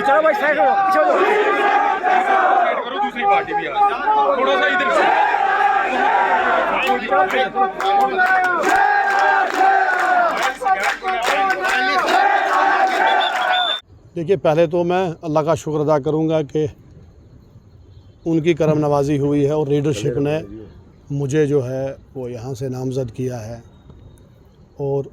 चलो भाई साइड हो पीछे हो जाओ, साइड करो, दूसरी पार्टी भी आ थोड़ा सा इधर से। देखिए, पहले तो मैं अल्लाह का शुक्र अदा करूंगा कि उनकी करम नवाजी हुई है और लीडरशिप ने मुझे जो है वो यहाँ से नामज़द किया है। और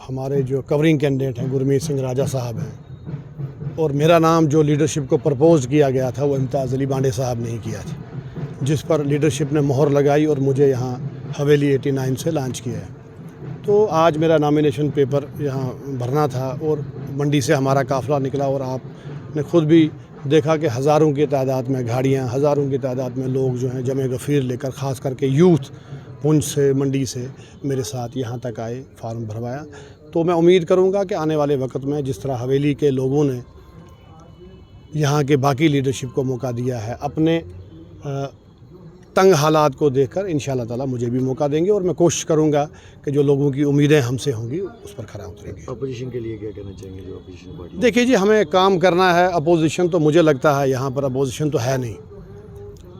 हमारे जो कवरिंग कैंडिडेट हैं गुरमीत सिंह राजा साहब हैं, और मेरा नाम जो लीडरशिप को प्रपोज़ किया गया था वो इम्तियाज़ अली बांडे साहब ने ही किया था, जिस पर लीडरशिप ने मोहर लगाई और मुझे यहाँ हवेली 89 से लॉन्च किया है। तो आज मेरा नॉमिनेशन पेपर यहाँ भरना था और मंडी से हमारा काफ़िला निकला, और आपने ख़ुद भी देखा कि हज़ारों की तादाद में गाड़ियाँ, हज़ारों की तादाद में लोग जो हैं जमे गफ़ीर लेकर, ख़ास करके यूथ पुंछ से, मंडी से मेरे साथ यहाँ तक आए, फार्म भरवाया। तो मैं उम्मीद करूँगा कि आने वाले वक्त में जिस तरह हवेली के लोगों ने यहाँ के बाकी लीडरशिप को मौका दिया है, अपने तंग हालात को देखकर इंशाअल्लाह ताला मुझे भी मौका देंगे, और मैं कोशिश करूँगा कि जो लोगों की उम्मीदें हमसे होंगी उस पर खरा उतरेंगे। अपोजिशन के लिए क्या कहना चाहेंगे, जो अपोजिशन पार्टी? देखिए जी, हमें काम करना है। अपोजिशन तो मुझे लगता है यहाँ पर अपोजिशन तो है नहीं।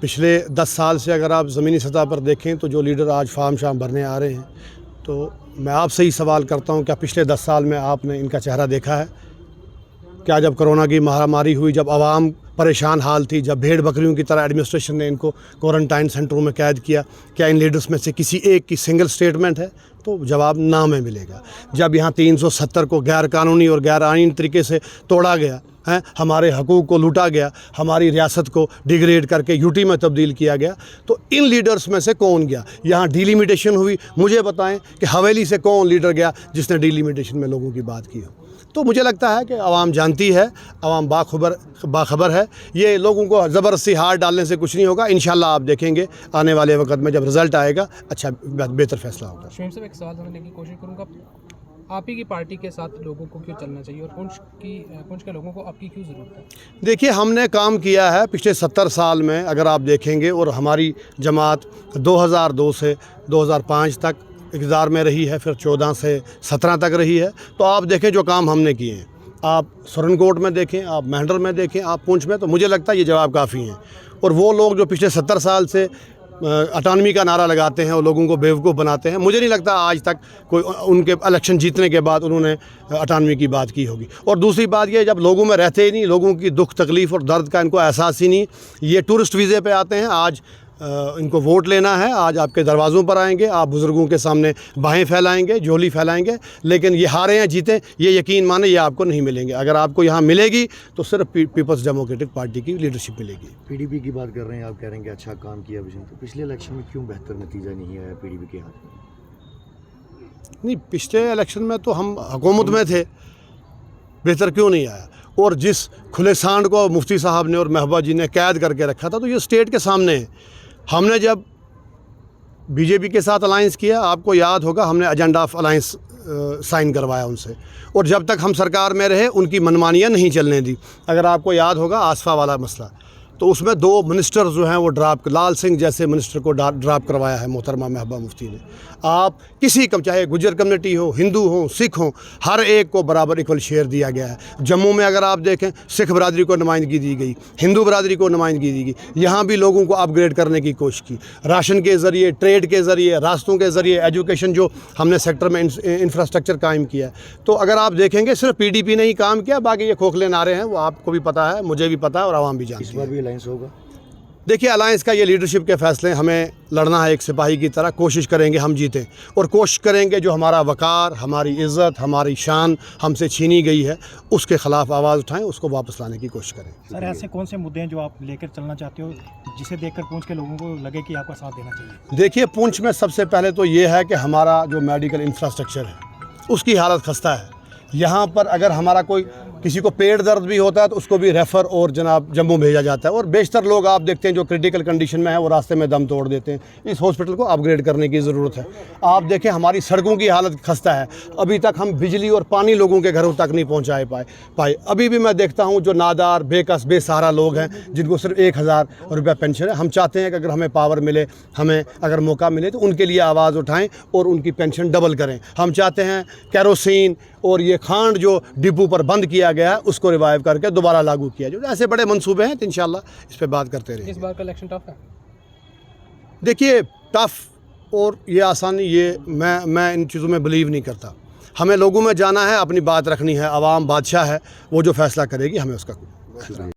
पिछले 10 साल से अगर आप ज़मीनी सतह पर देखें तो जो लीडर आज फार्म शाम भरने आ रहे हैं, तो मैं आपसे ही सवाल करता हूँ, क्या पिछले 10 साल में आपने इनका चेहरा देखा है? क्या जब कोरोना की महामारी हुई, जब आवाम परेशान हाल थी, जब भेड़ बकरियों की तरह एडमिनिस्ट्रेशन ने इनको क्वारंटाइन सेंटरों में कैद किया, क्या इन लीडर्स में से किसी एक की सिंगल स्टेटमेंट है? तो जवाब ना में मिलेगा। जब यहाँ 370 को गैर कानूनी और गैर आईनी तरीके से तोड़ा गया है, हमारे हकूक़ को लूटा गया, हमारी रियासत को डिग्रेड करके यूटी में तब्दील किया गया, तो इन लीडर्स में से कौन गया? यहाँ डिलिमिटेशन हुई, मुझे बताएं कि हवेली से कौन लीडर गया जिसने डिलिमिटेशन में लोगों की बात की हो? तो मुझे लगता है कि आवाम जानती है, आवाम बाखबर है। ये लोगों को ज़बरदस्ती हाथ डालने से कुछ नहीं होगा। इंशाल्लाह आप देखेंगे आने वाले वक्त में जब रिज़ल्ट आएगा, अच्छा बेहतर फैसला होगा। शमीम साहब, एक सवाल करने की कोशिश करूँगा, आप ही की पार्टी के साथ लोगों को क्यों चलना चाहिए, और पुंछ के लोगों को आपकी क्यों ज़रूरत है? देखिए, हमने काम किया है पिछले 70 साल में, अगर आप देखेंगे, और हमारी जमात 2002 से 2005 तक इक़्तिदार में रही है, फिर 14 से 17 तक रही है। तो आप देखें जो काम हमने किए हैं, आप सुरनकोट में देखें, आप मेंढर में देखें, आप पुंछ में, तो मुझे लगता है ये जवाब काफ़ी हैं। और वो लोग जो पिछले 70 साल से अटानमी का नारा लगाते हैं और लोगों को बेवकूफ़ बनाते हैं, मुझे नहीं लगता आज तक कोई उनके इलेक्शन जीतने के बाद उन्होंने अटानमी की बात की होगी। और दूसरी बात ये, जब लोगों में रहते ही नहीं, लोगों की दुख तकलीफ़ और दर्द का इनको एहसास ही नहीं, ये टूरिस्ट वीज़े पे आते हैं। आज इनको वोट लेना है, आज आपके दरवाज़ों पर आएंगे, आप बुज़ुर्गों के सामने बाहें फैलाएंगे, झोली फैलाएंगे, लेकिन ये हारे या जीतें, ये यकीन माने ये आपको नहीं मिलेंगे। अगर आपको यहाँ मिलेगी तो सिर्फ पीपल्स डेमोक्रेटिक पार्टी की लीडरशिप मिलेगी। पीडीपी की बात कर रहे हैं, आप कह रहे हैं कि अच्छा काम किया विजन, तो पिछले इलेक्शन में क्यों बेहतर नतीजा नहीं आया पीडीपी के हाथ में? नहीं, पिछले इलेक्शन में तो हम हुकूमत में थे, बेहतर क्यों नहीं आया? और जिस खुले सांड को मुफ्ती साहब ने और महबूबा जी ने कैद करके रखा था, तो ये स्टेट के सामने है। हमने जब बीजेपी के साथ अलायंस किया, आपको याद होगा हमने एजेंडा ऑफ अलायंस साइन करवाया उनसे, और जब तक हम सरकार में रहे उनकी मनमानियाँ नहीं चलने दी। अगर आपको याद होगा आसफा वाला मसला, तो उसमें 2 मिनिस्टर जो हैं वो ड्रॉप, लाल सिंह जैसे मिनिस्टर को ड्रॉप करवाया है मोहतरमा महबूबा मुफ्ती ने। आप किसी कम, चाहे गुजर कम्युनिटी हो, हिंदू हो, सिख हो, हर एक को बराबर इक्वल शेयर दिया गया है। जम्मू में अगर आप देखें सिख बरादरी को नुमाइंदगी दी गई, हिंदू बरादरी को नुमाइंदगी दी गई। यहाँ भी लोगों को अपग्रेड करने की कोशिश की, राशन के ज़रिए, ट्रेड के ज़रिए, रास्तों के ज़रिए, एजुकेशन जो हमने सेक्टर में इंफ्रास्ट्रक्चर कायम किया है। तो अगर आप देखेंगे सिर्फ PDP ने ही काम किया, बाकी ये खोखले नारे हैं, वो आपको भी पता है, मुझे भी पता है और आवाम भी जानती है। इस बार भी अलायंस होगा? देखिए, अलायंस का ये लीडरशिप के फैसले, हमें लड़ना है एक सिपाही की तरह, कोशिश करेंगे हम जीतें, और कोशिश करेंगे जो हमारा वक़ार, हमारी इज़्ज़त, हमारी शान हमसे छीनी गई है उसके ख़िलाफ़ आवाज़ उठाएं, उसको वापस लाने की कोशिश करें। सर, ऐसे कौन से मुद्दे हैं जो आप लेकर चलना चाहते हो जिसे देखकर पुंछ के लोगों को लगे कि आपका साथ देना चाहिए? देखिए, पुंछ में सबसे पहले तो ये है कि हमारा जो मेडिकल इंफ्रास्ट्रक्चर है उसकी हालत खस्ता है। यहाँ पर अगर हमारा कोई किसी को पेट दर्द भी होता है तो उसको भी रेफ़र और जनाब जम्मू भेजा जाता है, और बेशतर लोग आप देखते हैं जो क्रिटिकल कंडीशन में है वो रास्ते में दम तोड़ देते हैं। इस हॉस्पिटल को अपग्रेड करने की ज़रूरत है। आप देखें हमारी सड़कों की हालत खस्ता है, अभी तक हम बिजली और पानी लोगों के घरों तक नहीं पहुँचाए पाए। अभी भी मैं देखता हूँ जो नादार, बेकस, बेसहारा लोग हैं जिनको सिर्फ 1000 रुपया पेंशन है। हम चाहते हैं कि अगर हमें पावर मिले, हमें अगर मौका मिले तो उनके लिए आवाज़ उठाएँ और उनकी पेंशन डबल करें। हम चाहते हैं केरोसिन और ये खांड जो डिपो पर बंद किया गया है उसको रिवाइव करके दोबारा लागू किया जाए। ऐसे बड़े मंसूबे हैं, तो इंशाल्लाह इस पे बात करते रहेंगे। इस बार का इलेक्शन टफ है? देखिए, टफ और ये आसानी, ये मैं इन चीज़ों में बिलीव नहीं करता। हमें लोगों में जाना है, अपनी बात रखनी है, आवाम बादशाह है, वो जो फैसला करेगी हमें उसका